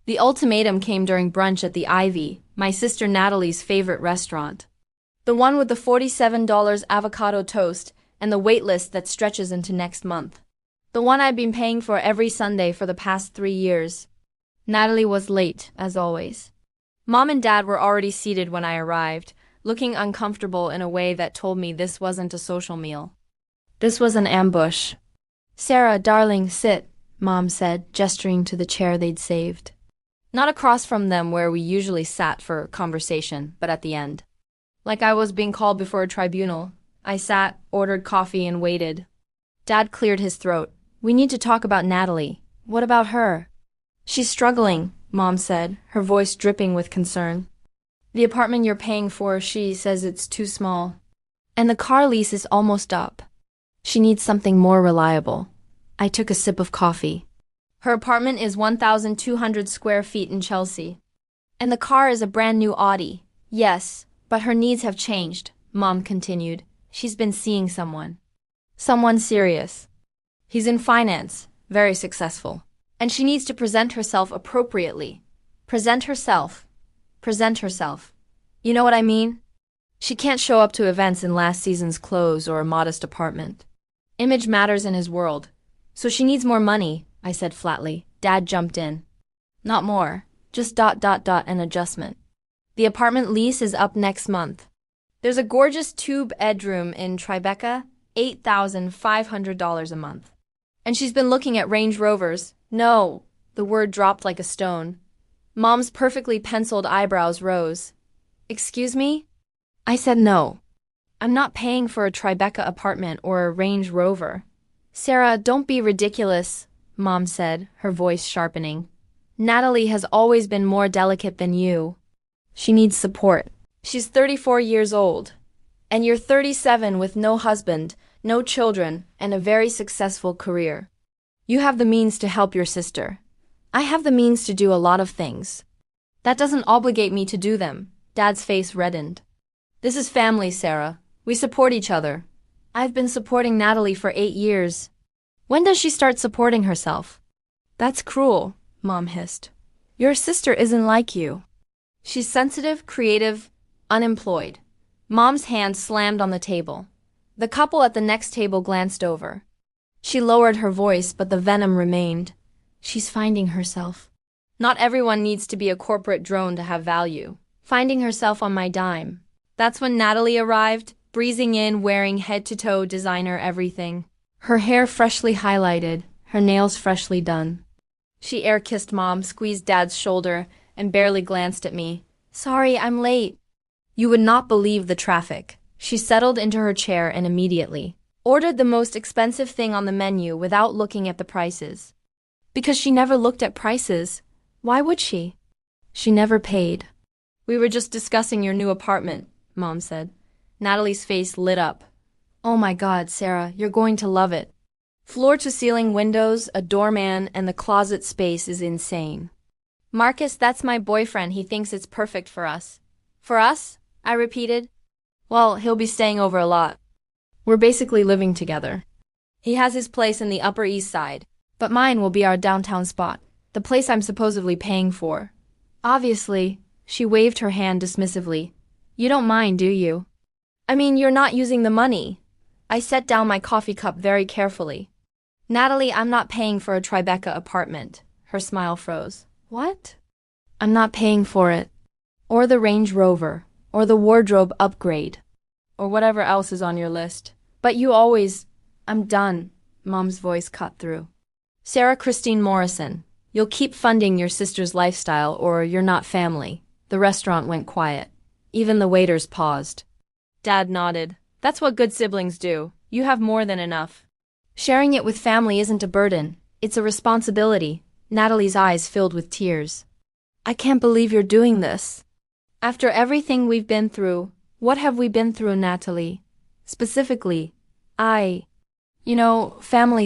The ultimatum came during brunch at the Ivy, my sister Natalie's favorite restaurant. The one with the $47 avocado toast and the wait list that stretches into next month. The one I've been paying for every Sunday for the past 3 years. Natalie was late, as always. Mom and Dad were already seated when I arrived, looking uncomfortable in a way that told me this wasn't a social meal. This was an ambush. "Sarah, darling, sit," Mom said, gesturing to the chair they'd saved. Not across from them where we usually sat for conversation, but at the end. Like I was being called before a tribunal, I sat, ordered coffee, and waited. Dad cleared his throat. "We need to talk about Natalie. What about her?" "She's struggling," Mom said, her voice dripping with concern. "The apartment you're paying for, she says it's too small. And the car lease is almost up. She needs something more reliable." I took a sip of coffee. "Her apartment is 1,200 square feet in Chelsea. And the car is a brand new Audi." "Yes, but her needs have changed," Mom continued. "She's been seeing someone. Someone serious. He's in finance, very successful. And she needs to present herself appropriately. Present herself. Present herself. You know what I mean? She can't show up to events in last season's clothes or a modest apartment. Image matters in his world. So she needs more money," I said flatly. Dad jumped in. "Not more. Just ... an adjustment. The apartment lease is up next month. There's a gorgeous two-bedroom in Tribeca, $8,500 a month. And she's been looking at Range Rovers." "No." The word dropped like a stone. Mom's perfectly penciled eyebrows rose. "Excuse me?" I said no. "I'm not paying for a Tribeca apartment or a Range Rover." "Sarah, don't be ridiculous," Mom said, her voice sharpening. "Natalie has always been more delicate than you. She needs support. She's 34 years old. And you're 37 with no husband, no children, and a very successful career. You have the means to help your sister. I have the means to do a lot of things. That doesn't obligate me to do them." Dad's face reddened. "This is family, Sarah. We support each other. I've been supporting Natalie for 8 years. When does she start supporting herself?" "That's cruel," Mom hissed. "Your sister isn't like you. She's sensitive, creative, unemployed." Mom's hand slammed on the table. The couple at the next table glanced over. She lowered her voice, but the venom remained. "She's finding herself. Not everyone needs to be a corporate drone to have value. Finding herself on my dime." That's when Natalie arrived, breezing in wearing head-to-toe designer everything. Her hair freshly highlighted, her nails freshly done. She air-kissed Mom, squeezed Dad's shoulder, and barely glanced at me. "Sorry, I'm late." You would not believe the traffic. She settled into her chair and immediately ordered the most expensive thing on the menu without looking at the prices. Because she never looked at prices. Why would she? She never paid. "We were just discussing your new apartment," Mom said. Natalie's face lit up. "Oh my God, Sarah, you're going to love it. Floor-to-ceiling windows, a doorman, and the closet space is insane." "Marcus, that's my boyfriend. He thinks it's perfect for us." "For us?" I repeated. "Well, he'll be staying over a lot. We're basically living together. He has his place in the Upper East Side, but mine will be our downtown spot, the place I'm supposedly paying for." "Obviously," she waved her hand dismissively. "You don't mind, do you? I mean, you're not using the money." I set down my coffee cup very carefully. "Natalie, I'm not paying for a Tribeca apartment." Her smile froze. "What?" "I'm not paying for it. Or the Range Rover. Or the wardrobe upgrade. Or whatever else is on your list. But you always..." "I'm done," Mom's voice cut through. "Sarah Christine Morrison, you'll keep funding your sister's lifestyle or you're not family." The restaurant went quiet. Even the waiters paused. Dad nodded. "That's what good siblings do. You have more than enough." "Sharing it with family isn't a burden. It's a responsibility." Natalie's eyes filled with tears. "I can't believe you're doing this. After everything we've been through." "What have we been through, Natalie? Specifically, family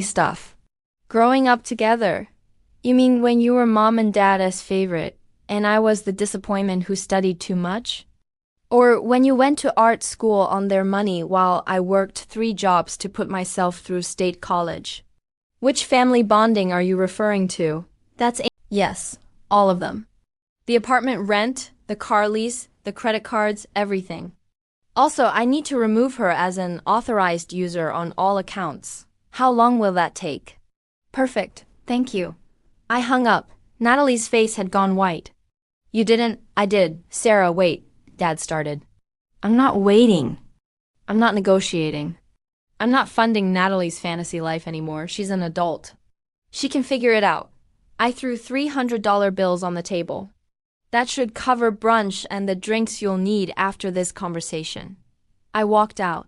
stuff. Growing up together." "You mean when you were Mom and Dad's favorite, and I was the disappointment who studied too much? Or when you went to art school on their money while I worked 3 jobs to put myself through state college? Which family bonding are you referring to?" "Yes," All of them. The apartment rent, the car lease, the credit cards, everything. Also, I need to remove her as an authorized user on all accounts. How long will that take? Perfect, thank you. I hung up. Natalie's face had gone white. You didn't? I did. Sarah, wait, Dad started. I'm not waiting. I'm not negotiating. I'm not funding Natalie's fantasy life anymore. She's an adult. She can figure it out. I threw $300 bills on the table. That should cover brunch and the drinks you'll need after this conversation. I walked out.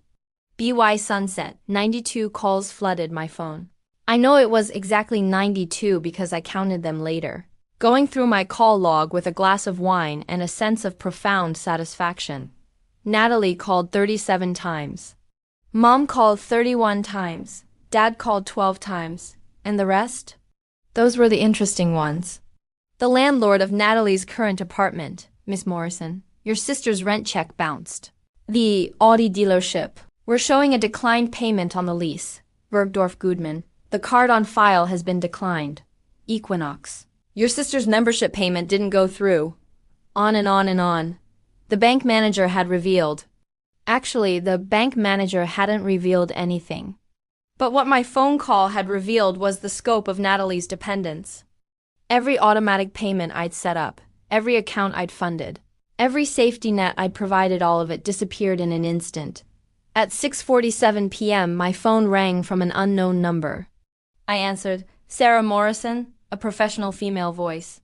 BY Sunset, 92 calls flooded my phone. I know it was exactly 92 because I counted them later, going through my call log with a glass of wine and a sense of profound satisfaction. Natalie called 37 times. Mom called 31 times. Dad called 12 times. And the rest? Those were the interesting ones. The landlord of Natalie's current apartment, Miss Morrison, your sister's rent check bounced. The Audi dealership. We're showing a declined payment on the lease. Bergdorf Goodman. The card on file has been declined. Equinox. Your sister's membership payment didn't go through. On and on and on. The bank manager had revealed. Actually, the bank manager hadn't revealed anything. But what my phone call had revealed was the scope of Natalie's dependence. Every automatic payment I'd set up, every account I'd funded, every safety net I'd provided, all of it disappeared in an instant. At 6:47 p.m., my phone rang from an unknown number. I answered. Sarah Morrison, a professional female voice.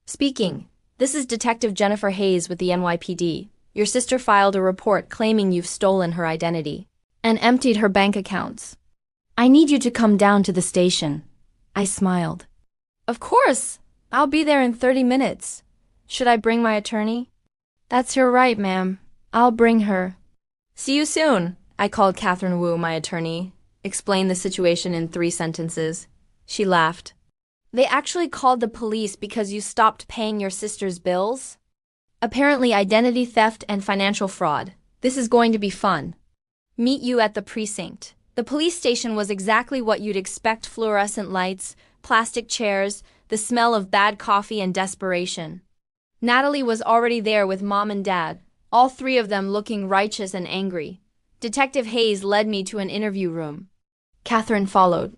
Speaking. This is Detective Jennifer Hayes with the NYPD. Your sister filed a report claiming you've stolen her identity and emptied her bank accounts. I need you to come down to the station. I smiled. Of course. I'll be there in 30 minutes. Should I bring my attorney? That's your right, ma'am. I'll bring her. See you soon. I called Catherine Wu, my attorney, explained the situation in 3 sentences. She laughed. They actually called the police because you stopped paying your sister's bills? Apparently identity theft and financial fraud. This is going to be fun. Meet you at the precinct. The police station was exactly what you'd expect: fluorescent lights, plastic chairs, the smell of bad coffee and desperation. Natalie was already there with Mom and Dad, all 3 of them looking righteous and angry. Detective Hayes led me to an interview room. Catherine followed.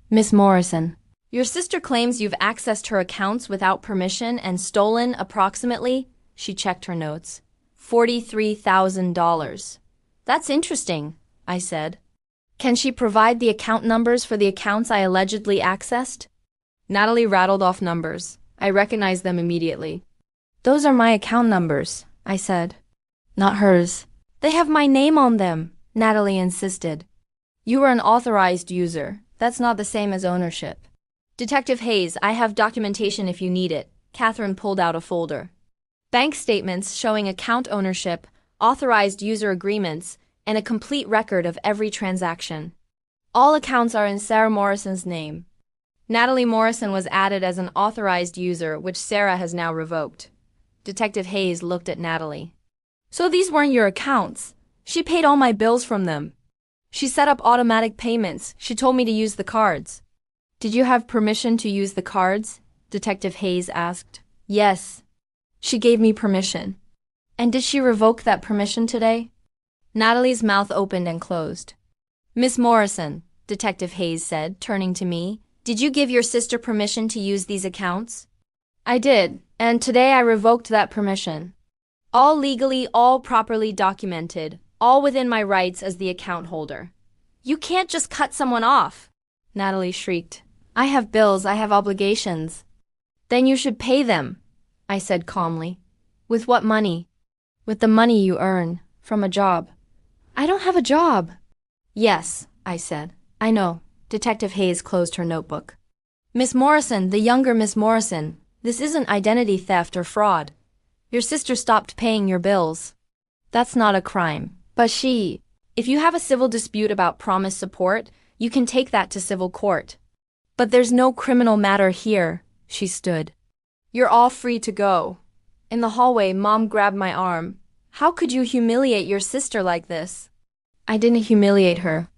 Miss Morrison, your sister claims you've accessed her accounts without permission and stolen approximately, she checked her notes, $43,000. That's interesting, I said. Can she provide the account numbers for the accounts I allegedly accessed? Natalie rattled off numbers. I recognized them immediately. Those are my account numbers, I said. Not hers. They have my name on them, Natalie insisted. You are an authorized user. That's not the same as ownership. Detective Hayes, I have documentation if you need it. Catherine pulled out a folder. Bank statements showing account ownership, authorized user agreements, and a complete record of every transaction. All accounts are in Sarah Morrison's name. Natalie Morrison was added as an authorized user, which Sarah has now revoked. Detective Hayes looked at Natalie. So these weren't your accounts. She paid all my bills from them. She set up automatic payments. She told me to use the cards. Did you have permission to use the cards? Detective Hayes asked. Yes. She gave me permission. And did she revoke that permission today? Natalie's mouth opened and closed. Miss Morrison, Detective Hayes said, turning to me, did you give your sister permission to use these accounts? I did, and today I revoked that permission. All legally, all properly documented, all within my rights as the account holder. You can't just cut someone off, Natalie shrieked. I have bills, I have obligations. Then you should pay them, I said calmly. With what money? With the money you earn from a job. I don't have a job. Yes, I said. I know. Detective Hayes closed her notebook. Miss Morrison, the younger Miss Morrison, this isn't identity theft or fraud. Your sister stopped paying your bills. That's not a crime. But if you have a civil dispute about promised support, you can take that to civil court. But there's no criminal matter here, she stood. You're all free to go. In the hallway, Mom grabbed my arm. How could you humiliate your sister like this? I didn't humiliate her.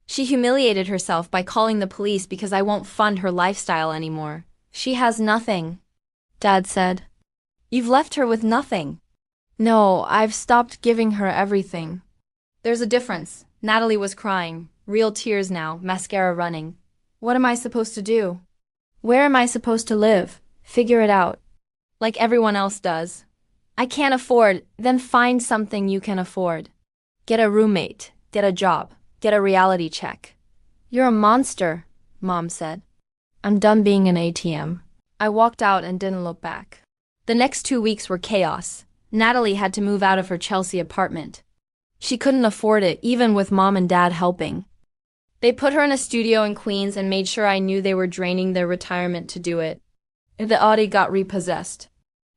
She humiliated herself by calling the police because I won't fund her lifestyle anymore. She has nothing. Dad said. You've left her with nothing. No, I've stopped giving her everything. There's a difference. Natalie was crying, real tears now, mascara running. What am I supposed to do? Where am I supposed to live? Figure it out. Like everyone else does. I can't afford, then find something you can afford. Get a roommate, get a job, get a reality check. You're a monster, Mom said. I'm done being an ATM. I walked out and didn't look back. The next 2 weeks were chaos. Natalie had to move out of her Chelsea apartment. She couldn't afford it, even with Mom and Dad helping. They put her in a studio in Queens and made sure I knew they were draining their retirement to do it. The Audi got repossessed.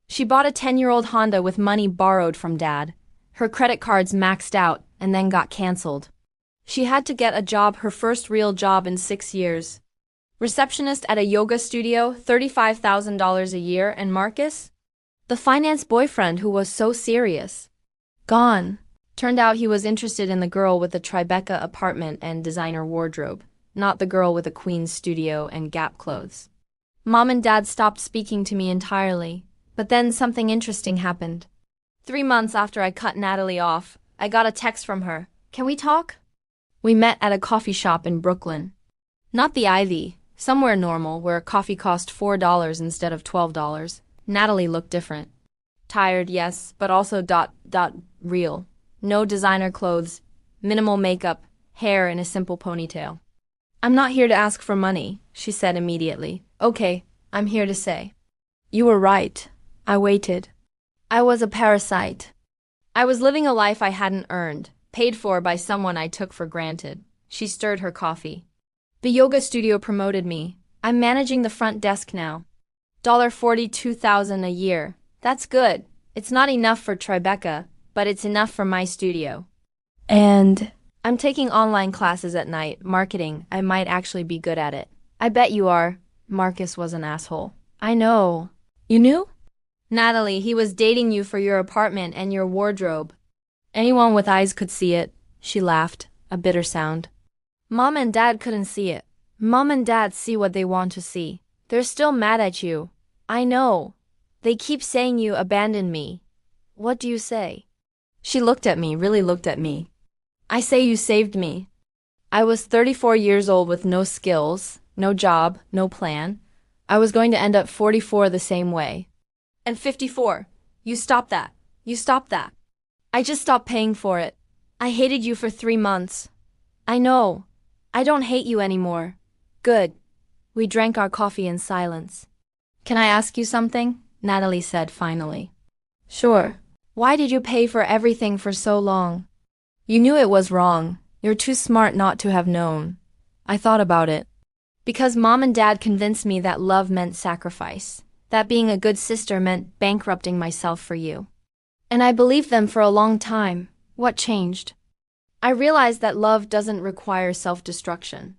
She bought a 10-year-old Honda with money borrowed from Dad. Her credit cards maxed out and then got canceled. She had to get a job, her first real job in 6 years. Receptionist at a yoga studio, $35,000 a year, and Marcus? The finance boyfriend who was so serious. Gone. Turned out he was interested in the girl with the Tribeca apartment and designer wardrobe, not the girl with a Queen's studio and Gap clothes. Mom and Dad stopped speaking to me entirely, but then something interesting happened. 3 months after I cut Natalie off, I got a text from her. Can we talk? We met at a coffee shop in Brooklyn. Not the Ivy, somewhere normal where a coffee cost $4 instead of $12. Natalie looked different. Tired, yes, but also real. No designer clothes, minimal makeup, hair in a simple ponytail. I'm not here to ask for money, she said immediately. Okay, I'm here to say. You were right. I waited. I was a parasite. I was living a life I hadn't earned, paid for by someone I took for granted. She stirred her coffee. The yoga studio promoted me. I'm managing the front desk now. $42,000 a year. That's good. It's not enough for Tribeca, but it's enough for my studio. And I'm taking online classes at night, marketing. I might actually be good at it. I bet you are. Marcus was an asshole. I know. You knew? Natalie, he was dating you for your apartment and your wardrobe. Anyone with eyes could see it. She laughed, a bitter sound. Mom and Dad couldn't see it. Mom and Dad see what they want to see. They're still mad at you. I know. They keep saying you abandoned me. What do you say? She looked at me, really looked at me. I say you saved me. I was 34 years old with no skills, no job, no plan. I was going to end up 44 the same way. And 54. You stop that. You stop that. I just stopped paying for it. I hated you for 3 months. I know. I don't hate you anymore. Good. We drank our coffee in silence. Can I ask you something? Natalie said finally. Sure. Why did you pay for everything for so long? You knew it was wrong. You're too smart not to have known. I thought about it. Because Mom and Dad convinced me that love meant sacrifice, that being a good sister meant bankrupting myself for you. And I believed them for a long time. What changed? I realized that love doesn't require self-destruction.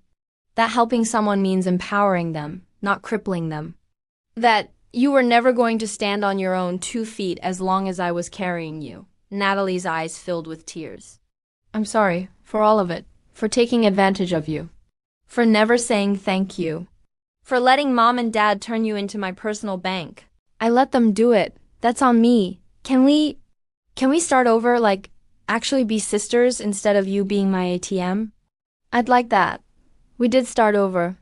That helping someone means empowering them, not crippling them. That you were never going to stand on your own 2 feet as long as I was carrying you. Natalie's eyes filled with tears. I'm sorry for all of it, for taking advantage of you, for never saying thank you, for letting Mom and Dad turn you into my personal bank. I let them do it. That's on me. Can we start over, like, actually be sisters instead of you being my ATM? I'd like that. We did start over.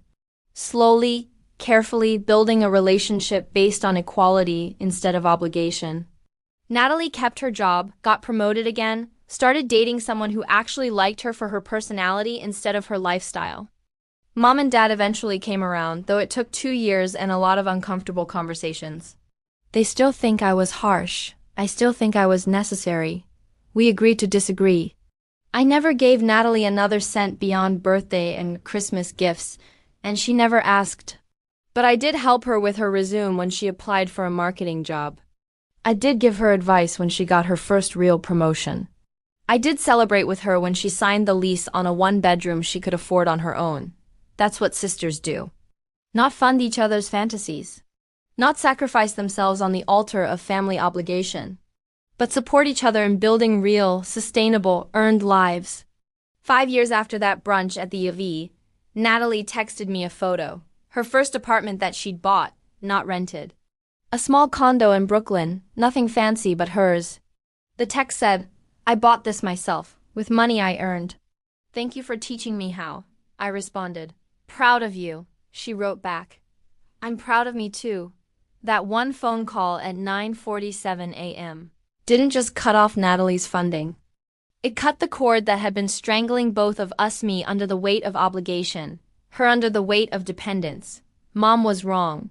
Slowly, carefully, building a relationship based on equality instead of obligation. Natalie kept her job, got promoted again, started dating someone who actually liked her for her personality instead of her lifestyle. Mom and Dad eventually came around, though it took 2 years and a lot of uncomfortable conversations. They still think I was harsh. I still think I was necessary. We agreed to disagree. I never gave Natalie another cent beyond birthday and Christmas gifts, and she never asked. But I did help her with her resume when she applied for a marketing job. I did give her advice when she got her first real promotion. I did celebrate with her when she signed the lease on a 1-bedroom she could afford on her own. That's what sisters do. Not fund each other's fantasies. Not sacrifice themselves on the altar of family obligation. But support each other in building real, sustainable, earned lives. 5 years after that brunch at the AV, Natalie texted me a photo. Her first apartment that she'd bought, not rented. A small condo in Brooklyn, nothing fancy but hers. The text said, I bought this myself, with money I earned. Thank you for teaching me how, I responded. Proud of you, she wrote back. I'm proud of me too. That one phone call at 9:47 a.m. didn't just cut off Natalie's funding. It cut the cord that had been strangling both of us, me under the weight of obligation, her under the weight of dependence. Mom was wrong.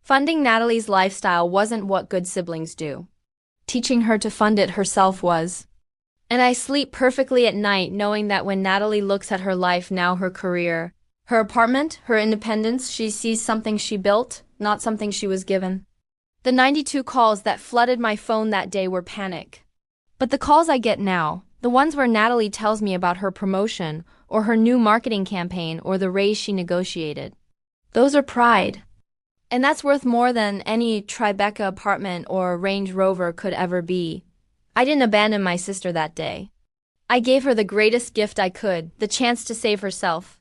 Funding Natalie's lifestyle wasn't what good siblings do. Teaching her to fund it herself was. And I sleep perfectly at night knowing that when Natalie looks at her life now, her career, her apartment, her independence, she sees something she built, not something she was given. The 92 calls that flooded my phone that day were panic. But the calls I get now, the ones where Natalie tells me about her promotion, or her new marketing campaign, or the raise she negotiated, those are pride. And that's worth more than any Tribeca apartment or Range Rover could ever be. I didn't abandon my sister that day. I gave her the greatest gift I could, the chance to save herself.